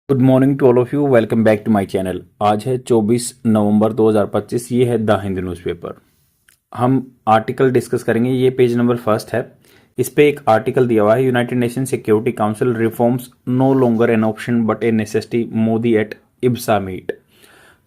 Good morning to all of you. Welcome back to my channel. आज है 24 नवंबर 2025। ये है द हिंदू न्यूज़पेपर। हम आर्टिकल डिस्कस करेंगे। ये पेज नंबर फर्स्ट है। इस पे एक आर्टिकल दिया हुआ है, United Nation Security Council reforms no longer an option but a necessity, Modi at IBSA meet.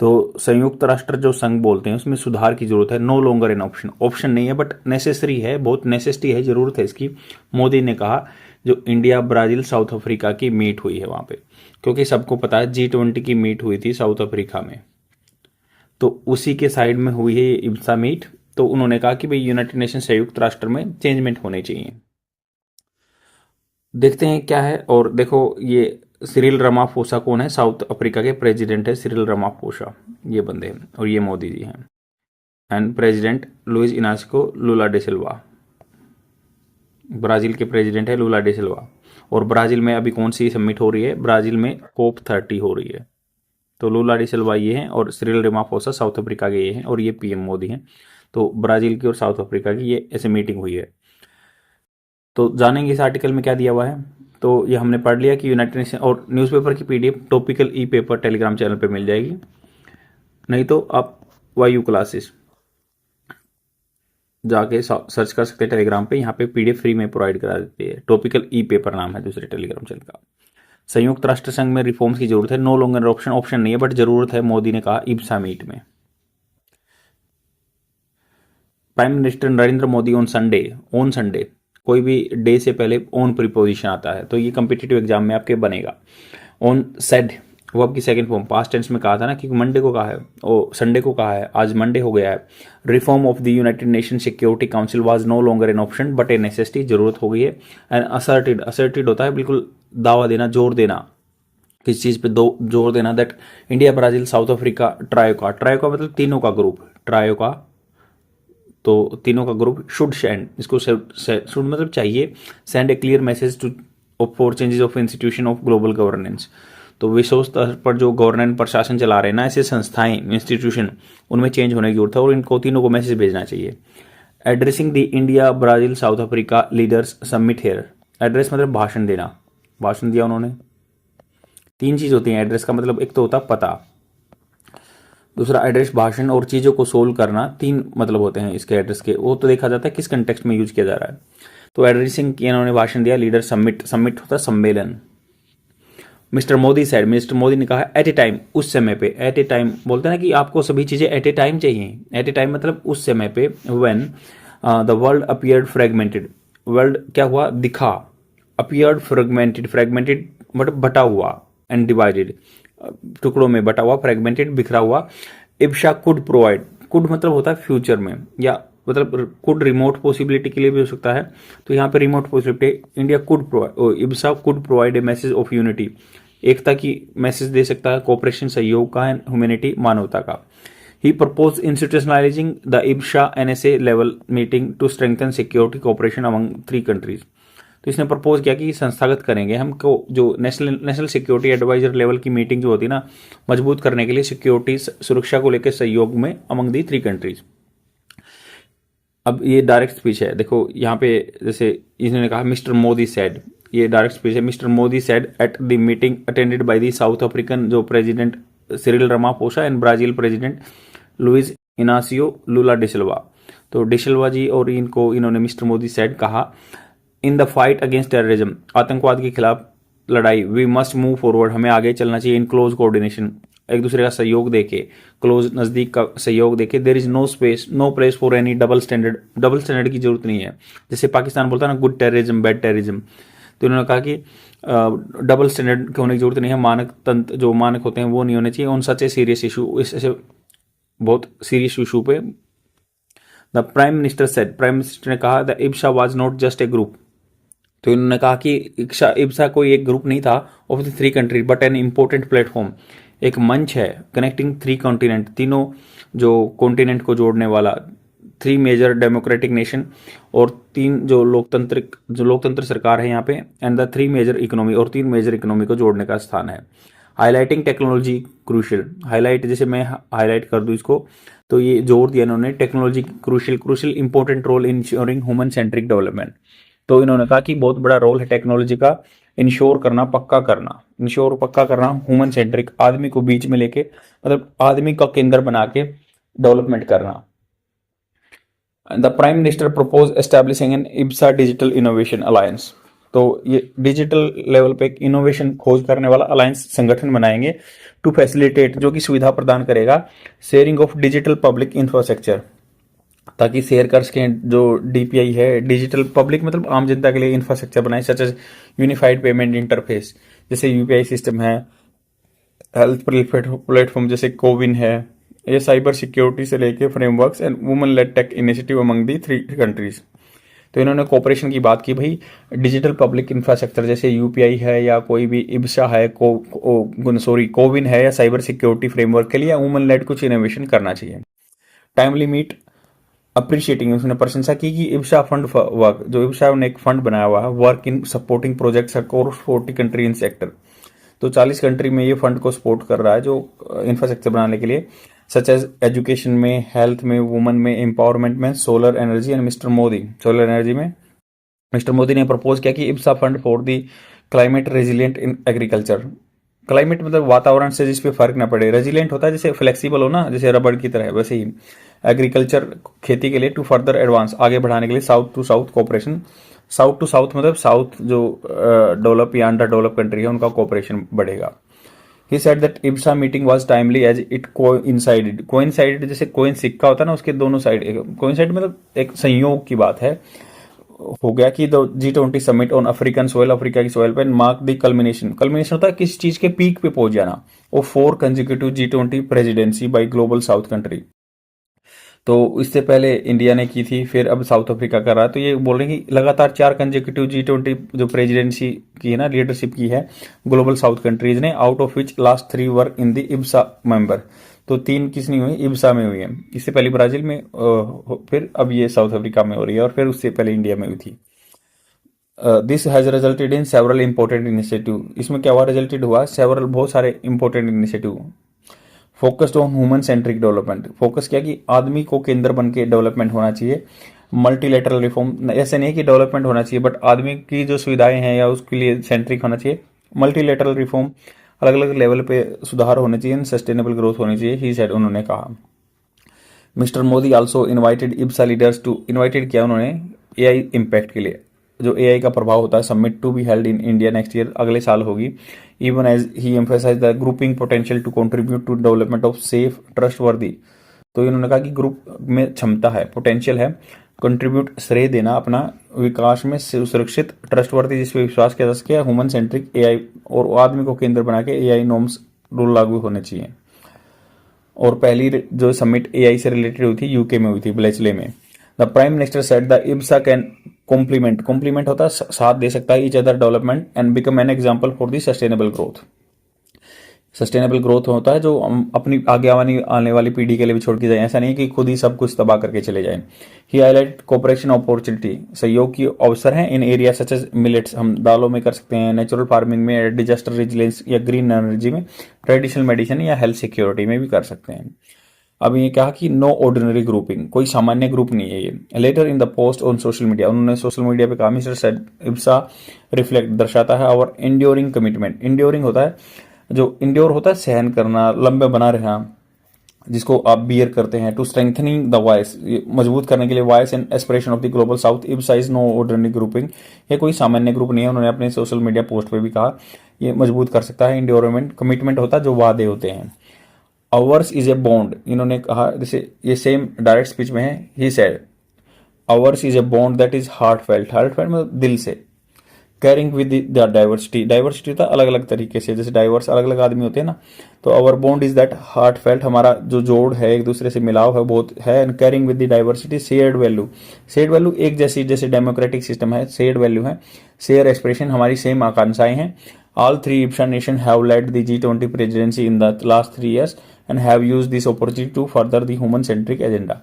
तो संयुक्त राष्ट्र जो संघ बोलते हैं उसमें सुधार की जरूरत है। No longer an option, option नहीं है बट नेसेसरी है, बहुत नेसेसिटी है, जरूरत है इसकी। मोदी ने कहा जो इंडिया, ब्राजील, साउथ अफ्रीका की मीट हुई है वहां पे, क्योंकि सबको पता है G20 की मीट हुई थी साउथ अफ्रीका में, तो उसी के साइड में हुई है ये इब्सा मीट। तो उन्होंने कहा कि भाई यूनाइटेड नेशन संयुक्त राष्ट्र में चेंजमेंट होने चाहिए। देखते हैं क्या है। और देखो ये सिरिल रामाफोसा कौन है, साउथ अफ्रीका के प्रेसिडेंट है सिरिल रामाफोसा, ये बंदे हैं। और ये मोदी जी हैं। And president Luiz Inacio Lula da Silva, Brazil के प्रेसिडेंट है लूला डे सिल्वा। और ब्राजील में अभी कौन सी समिट हो रही है, ब्राजील में COP30 हो रही है। तो लूला डे सिल्वा ये हैं और सिरिल रामाफोसा साउथ अफ्रीका के ये हैं और ये पीएम मोदी हैं। तो ब्राजील की और साउथ अफ्रीका की ये ऐसे मीटिंग हुई है। तो जानेंगे इस आर्टिकल में क्या दिया हुआ है। तो ये हमने पढ़ लिया कि यूनाइटेड नेशन, और न्यूज़पेपर की पीडीएफ टॉपिकल ई पेपर टेलीग्राम चैनल पे मिल जाएगी, नहीं तो आप वायु क्लासेस जाके सर्च कर सकते हैं टेलीग्राम पे। यहाँ पे पीडीएफ फ्री में प्रोवाइड करा देती है। टॉपिकल ई पेपर नाम है दूसरे टेलीग्राम चैनल का। संयुक्त राष्ट्र संघ में रिफॉर्म्स की जरूरत है। नो लॉन्गर ऑप्शन, ऑप्शन नहीं है बट जरूरत है, मोदी ने कहा इब्सा मीट में। Prime minister Narendra Modi on Sunday, कोई भी डे से पहले ऑन प्रीपोजिशन आता है तो ये कम्पिटिटिव एग्जाम में आपके बनेगा। ऑन सेड वो आपकी सेकंड फॉर्म पास्ट टेंस में कहा था ना, कि मंडे को कहा है और संडे को कहा है, आज मंडे हो गया है। Reform of the United Nation Security Council was no longer an option but a necessity, जरूरत हो गई है। एंड असर्टेड, असर्टेड होता है बिल्कुल दावा देना, जोर देना, किस चीज पे दो जोर देना, that India, Brazil, South Africa, trio का मतलब तीनों का ग्रुप, ट्रायो का, तो तीनों का ग्रुप शुड सेंड, इसको शुड मतलब चाहिए, send a clear message to for changes of institution of global governance. तो विश्व स्तर पर जो गवर्नेंस प्रशासन चला रहे हैं ना ऐसे संस्थाएं, इंस्टीट्यूशन, उनमें चेंज होने की जरूरत है और इनको तीनों को मैसेज भेजना चाहिए। Addressing the India, Brazil, South Africa leaders summit here. Address मतलब भाषण देना, भाषण दिया उन्होंने। तीन चीज होती है एड्रेस का मतलब, एक तो होता पता, दूसरा एड्रेस भाषण, और चीजों को सोल्व करना। तीन मतलब होते हैं इसके एड्रेस के। वो तो देखा जाता है किस कंटेक्स्ट में यूज किया जा रहा है। तो एड्रेसिंग की इन्होंने भाषण दिया, लीडर समिट, समिट होता है सम्मेलन। Mister Modi said, mister Modi ने कहा एट ए टाइम, उस समय पे। एट ए टाइम बोलते हैं ना कि आपको सभी चीजें एट ए टाइम चाहिए। एट ए टाइम मतलब उस समय पे। When the world appeared fragmented, world क्या हुआ, दिखा, अपीयर्ड फ्रेगमेंटेड, फ्रेगमेंटेड मतलब बटा हुआ, एंड डिवाइडेड, टुकड़ों में बटा हुआ, फ्रेगमेंटेड बिखरा हुआ। इब्सा कुड प्रोवाइड, कुड मतलब होता है फ्यूचर में, या मतलब कुड रिमोट पॉसिबिलिटी के लिए भी हो सकता है। तो यहाँ पे remote possibility, India could provide, IBSA could provide a message of unity, एकता की मैसेज दे सकता है, कोऑपरेशन सहयोग का, एंड ह्यूमैनिटी मानवता का। He propose institutionalizing the IBSA NSA level meeting to strengthen security cooperation among 3 countries. तो इसने प्रपोज किया कि संस्थागत करेंगे हमको जो नेशनल सिक्योरिटी एडवाइजर लेवल की मीटिंग जो होती है ना, मजबूत करने के लिए सिक्योरिटी सुरक्षा को लेकर सहयोग में अमंग दी 3 कंट्रीज। अब ये डायरेक्ट स्पीच है, देखो यहाँ पे जैसे इन्होंने कहा मिस्टर मोदी सेड, ये डायरेक्ट स्पीच है। Mister Modi said at the meeting attended by the South African जो president Cyril Ramaphosa and Brazil president Luiz Inacio Lula da Silva. तो डे सिल्वा जी और इनको इन्होंने मिस्टर मोदी सेड कहा, in the fight against terrorism, आतंकवाद के खिलाफ लड़ाई, वी मस्ट मूव फॉरवर्ड, हमें आगे चलना चाहिए, इन क्लोज कोऑर्डिनेशन, एक दूसरे का सहयोग देके, क्लोज नजदीक का सहयोग देके। There is no space, no place for any double standard, double standard की जरूरत नहीं है। जैसे पाकिस्तान बोलता है ना गुड टेररिज्म, बैड टेररिज्म, तो उन्होंने कहा कि डबल स्टैंडर्ड के होने की जरूरत नहीं है, मानक तंत्र जो मानक होते हैं वो नहीं होने चाहिए। On such a serious issue, इस ऐसे बहुत सीरियस इशू पे the prime minister said, prime minister ने कहा the IBSA was not just a group. तो इन्होंने कहा कि इब्सा कोई एक ग्रुप नहीं था of the 3 country but an important platform, एक मंच है कनेक्टिंग 3 कॉन्टिनेंट, तीनों जो कॉन्टिनेंट को जोड़ने वाला, 3 मेजर डेमोक्रेटिक नेशन, और 3 जो लोकतंत्र सरकार है यहाँ पे, एंड द 3 मेजर इकोनॉमी, और 3 मेजर इकोनॉमी को जोड़ने का स्थान है। हाईलाइटिंग टेक्नोलॉजी क्रूशियल, हाईलाइट जैसे मैं हाईलाइट कर दूं इसको, तो ये जोर दिया इन्होंने technology crucial, crucial important role in ensuring human centric development. तो इन्होंने कहा कि बहुत बड़ा रोल है टेक्नोलॉजी का इंश्योर करना, पक्का करना, इंश्योर पक्का करना, ह्यूमन सेंट्रिक, आदमी को बीच में लेके, मतलब आदमी का केंद्र बना के डेवलपमेंट करना। The prime minister propose establishing an IBSA digital innovation alliance. तो ये डिजिटल लेवल पे एक इनोवेशन खोज करने वाला अलायंस संगठन बनाएंगे टू फैसिलिटेट, जो कि सुविधा प्रदान करेगा sharing of digital public infrastructure, ताकि शेयर कर सकें जो डीपीआई है, डिजिटल पब्लिक मतलब आम जनता के लिए इंफ्रास्ट्रक्चर बनाए, such as unified payment interface, जैसे यूपीआई सिस्टम है, हेल्थ प्लेटफॉर्म जैसे कोविन है, ये साइबर सिक्योरिटी से लेके frameworks and women led tech initiative among the 3 countries. तो इन्होंने कोऑपरेशन की बात की, भाई डिजिटल पब्लिक इंफ्रास्ट्रक्चर जैसे यूपीआई है या कोई भी इब्सा है, कोविन है या साइबर सिक्योरिटी फ्रेमवर्क के लिए वुमेन लेड कुछ इनोवेशन करना चाहिए। टाइमली मीट अप्रिशिएटिंग, उसने प्रशंसा की कि इब्सा फंड वर्क, जो इब्सा ने एक फंड बनाया हुआ है, work in supporting projects across 40 country in sector. तो 40 कंट्री में ये फंड को सपोर्ट कर रहा है जो इंफ्रास्ट्रक्चर बनाने के लिए, सच एज एजुकेशन में, हेल्थ में, वुमेन में, एम्पावरमेंट में, solar energy and mister Modi, solar energy में मिस्टर मोदी ने प्रपोज किया कि IBSA fund for the climate resilient in agriculture. Climate मतलब वातावरण से जिस पे फर्क ना पड़े, रेजिलियंट होता है जैसे फ्लेक्सिबल हो ना, जैसे रबड़ की तरह, वैसे ही एग्रीकल्चर खेती के लिए टू फर्दर एडवांस, आगे बढ़ाने के लिए south to south cooperation. South to south मतलब साउथ जो डेवलप या अंडर डेवलप कंट्री है उनका कोऑपरेशन बढ़ेगा। He said that IBSA meeting was timely as it coincided जैसे कोइन सिक्का होता है ना, उसके दोनों साइड, कोइंसाइड मतलब एक संयोग की बात है, हो गया कि G20 summit on African soil, Africa की सोयल पे मार्क द कल्मिनेशन, कल्मिनेशन होता है किसी चीज के पीक पे पहुंच जाना, और 4 consecutive G20 presidency by global south country. तो इससे पहले इंडिया ने की थी, फिर अब साउथ अफ्रीका कर रहा है। तो ये बोल रहे हैं कि लगातार 4 कंसेक्यूटिव G20 जो प्रेसिडेंसी की है ना, लीडरशिप की है ग्लोबल साउथ कंट्रीज ने, out of which last 3 work in the IBSA member. तो 3 किसनी हुई, इब्सा में हुई है। इससे पहले ब्राजील में, फिर अब ये साउथ अफ्रीका में हो रही है, और फिर उससे पहले इंडिया में हुई थी। This has resulted in several important initiative. इसमें क्या हुआ, रिजल्टेड हुआ सेवरल, बहुत सारे important initiative. Focused on human centric development, focus किया कि आदमी को केंद्र बन के डेवलपमेंट होना चाहिए। मल्टीलेटरल रिफॉर्म, ऐसे नहीं कि डेवलपमेंट होना चाहिए, बट आदमी की जो सुविधाएं हैं या उसके लिए सेंट्रिक होना चाहिए। मल्टीलेटरल रिफॉर्म, अलग अलग लेवल पे सुधार होने चाहिए, सस्टेनेबल ग्रोथ होनी चाहिए, ही सेड, उन्होंने कहा। Mister Modi also invited IBSA leaders to, invited किया उन्होंने एआई इम्पैक्ट के लिए, जो एआई का प्रभाव होता है, summit to be held in India next year, अगले साल होगी। Even as he emphasise the grouping potential to contribute to development of safe trustworthy. तो इन्होंने कहा कि ग्रुप में क्षमता है, पोटेंशियल है, कंट्रीब्यूट श्रेय देना अपना विकास में, सुरक्षित, ट्रस्टवर्दी जिस पे विश्वास किया जा सके, ह्यूमन सेंट्रिक एआई, और आदमी को केंद्र बना के एआई नॉर्म्स रूल लागू होने चाहिए। और पहली जो समिट एआई से रिलेटेड हुई थी यूके में हुई थी, ब्लेचले में। The prime minister said the IBSA can complement होता है साथ दे सकता है each other development and become an example for the sustainable growth. Sustainable growth होता है जो हम अपनी आगे आने वाली पीढ़ी के लिए भी छोड़ के जाए, ऐसा नहीं कि खुद ही सब कुछ तबाह करके चले जाए। ही हाईलाइट कोऑपरेशन अपॉर्चुनिटी, सहयोग की अवसर है इन एरिया सच एज मिलेट्स, हम दालों में कर सकते हैं, नेचुरल फार्मिंग में, डिजास्टर रेजिलियंस या ग्रीन एनर्जी में, ट्रेडिशनल मेडिसिन या हेल्थ सिक्योरिटी में भी कर सकते हैं। अब ये कहा कि नो ऑर्डिनरी ग्रुपिंग, कोई सामान्य ग्रुप नहीं है ये। Later in the post on social media, उन्होंने सोशल मीडिया पे कहा, मिस्टर सेड इब्सा रिफ्लेक्ट, दर्शाता है आवर इंड्योरिंग कमिटमेंट। इंड्योरिंग होता है, जो इंड्योर होता है सहन करना, लंबे बना रहना, जिसको आप बियर करते हैं, टू स्ट्रेंथनिंग द वॉइस, मजबूत करने के लिए voice and aspiration of the global south. IBSA is no ordinary grouping, ये कोई सामान्य ग्रुप नहीं है, उन्होंने अपने सोशल मीडिया पोस्ट पे भी कहा। ये मजबूत कर सकता है, इंड्योरमेंट, कमिटमेंट होता है जो वादे होते हैं। आवर्स इज ए बॉन्ड, इन्होंने कहा, जैसे ये सेम डायरेक्ट स्पीच में है, he said hours is a bond that is heart felt, मतलब दिल से। Carrying with the diversity, diversity होता है अलग अलग तरीके से, जैसे डाइवर्स अलग अलग आदमी होते हैं ना, तो our bond is that heartfelt, हमारा जो जोड़ है, एक दूसरे से मिलाव है बहुत है। And carrying with the diversity, shared value, shared value एक जैसी, जैसे डेमोक्रेटिक सिस्टम है, शेयर्ड वैल्यू है, शेयर एस्पिरेशन, हमारी सेम आकांक्षाएं हैं। All 3 Ibsa nations have led the G20 presidency in the last 3 years and have used this opportunity to further the human-centric agenda.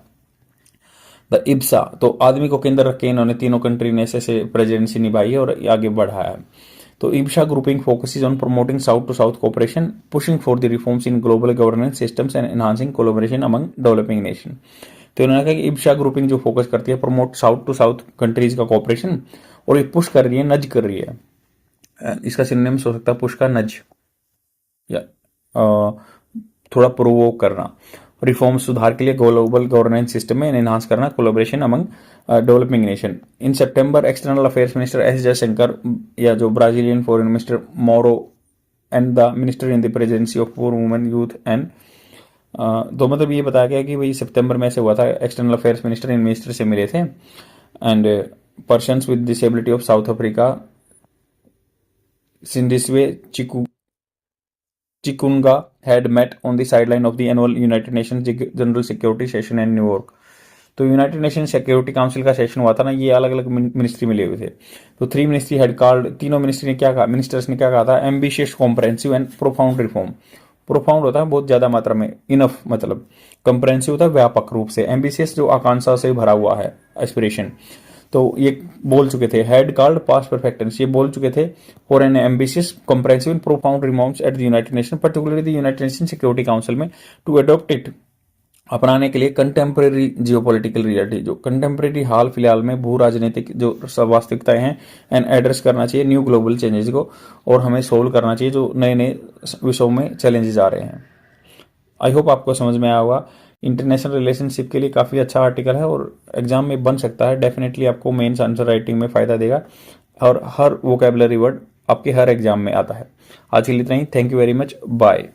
The IBSA, तो आदमी को केंद्र रख के इन्होंने तीनों कंट्री ने ऐसे प्रेसिडेंसी निभाई है और आगे बढ़ाया है। तो IBSA grouping focuses on promoting south to south cooperation, pushing for the reforms in global governance systems and enhancing collaboration among developing nation. तो उन्होंने कहा कि IBSA ग्रुपिंग जो फोकस करती है promote south to south countries का cooperation, और ये पुश कर रही है, नज कर रही है इसका सिनोनिम्स हो सकता है पुश का नज, या थोड़ा प्रोवोक करना। रिफॉर्म सुधार के लिए ग्लोबल गवर्नेंस सिस्टम में एनहांस करना, collaboration among developing nation. In September external affairs minister S Jaishankar या जो Brazilian foreign minister Mauro and the minister in the presidency of poor women youth and, तो मतलब ये बताया गया कि भाई सितंबर में से हुआ था, external affairs minister in minister से मिले थे। And persons with disability of South Africa Sindisiwe Chikunga had met on the sideline of the annual United Nations General Security Session in New York। तो यूनाइटेड नेशन सिक्योरिटी काउंसिल का session हुआ था ना, ये अलग अलग मिनिस्ट्री मिले हुए थे। तो 3 मिनिस्ट्री हेड कॉल्ड, तीनों मिनिस्ट्री ने क्या कहा, मिनिस्टर्स ने क्या कहा था, ambitious comprehensive and profound reform. Profound होता है बहुत ज्यादा मात्रा में, इनफ मतलब, कंप्रहेंसिव होता है व्यापक रूप से, एम्बिशियस जो आकांक्षा से भरा हुआ है, एस्पिरेशन। तो ये बोल चुके थे, हेड कॉल्ड पास्ट परफेक्टेंस, ये बोल चुके थे for an ambitious comprehensive and profound reforms at the United nation, particularly the United Nation Security council में, टू अडॉप्ट इट, अपनाने के लिए कंटेम्प्रेरी जियोपॉलिटिकल रियलिटी, जो कंटेम्प्रेरी हाल फिलहाल में भू राजनीतिक जो वास्तविकताएं हैं, एंड एड्रेस करना चाहिए न्यू ग्लोबल चेंजेस को, और हमें सोल्व करना चाहिए जो नए नए विषयों में चैलेंजेस आ रहे हैं। आई होप आपको समझ में आया होगा। इंटरनेशनल रिलेशनशिप के लिए काफ़ी अच्छा आर्टिकल है और एग्जाम में बन सकता है, डेफिनेटली आपको मेंस आंसर राइटिंग में फ़ायदा देगा, और हर वोकेबलरी वर्ड आपके हर एग्जाम में आता है। आज के लिए इतना ही, thank you very much, bye.